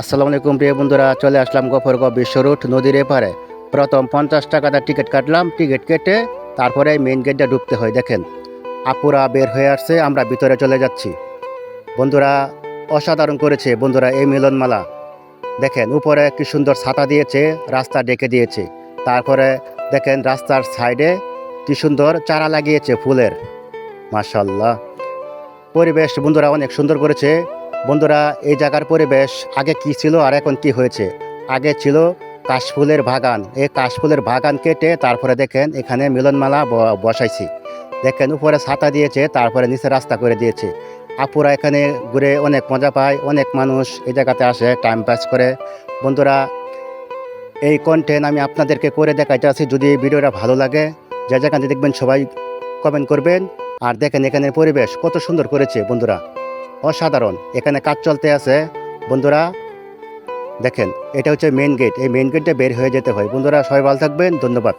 আসসালামু আলাইকুম প্রিয় বন্ধুরা, চলে আসলাম গফরগাঁও বিশ্ব রোড নদীর এপারে। প্রথম 50 টাকাটা টিকিট কাটলাম। টিকিট কেটে তারপরে মেইন গেটটা ঢুকতে হয়। দেখেন আপুরা বের হয়ে আসছে, আমরা ভিতরে চলে যাচ্ছি। বন্ধুরা অসাধারণ করেছে বন্ধুরা এই মিলনমালা। দেখেন উপরে কি সুন্দর ছাতা দিয়েছে, রাস্তা ডেকে দিয়েছে। তারপরে দেখেন রাস্তার সাইডে কি সুন্দর চারা লাগিয়েছে ফুলের। মাশাল্লাহ, পরিবেশ বন্ধুরা অনেক সুন্দর করেছে। বন্ধুরা এই জায়গার পরিবেশ আগে কি ছিল আর এখন কি হয়েছে। আগে ছিল কাশফুলের বাগান। এই কাশফুলের বাগান কেটে তারপরে দেখেন এখানে মিলনমালা বসাইছি। দেখেন উপরে ছাতা দিয়েছে, তারপরে নিচে রাস্তা করে দিয়েছে। আপুরা এখানে ঘুরে অনেক মজা পায়, অনেক মানুষ এই জায়গাতে আসে টাইম পাস করে। বন্ধুরা এই কন্টেন্ট আমি আপনাদেরকে করে দেখাইতে আছি। যদি এই ভিডিওটা ভালো লাগে, যে যেখানে দেখবেন সবাই কমেন্ট করবেন। আর দেখেন এখানে পরিবেশ কত সুন্দর করেছে বন্ধুরা, অসাধারণ। এখানে কাজ চলতে আছে বন্ধুরা। দেখেন এটা হচ্ছে মেইন গেট। এই মেইন গেটে বের হয়ে যেতে হয়। বন্ধুরা সবাই ভালো থাকবেন, ধন্যবাদ।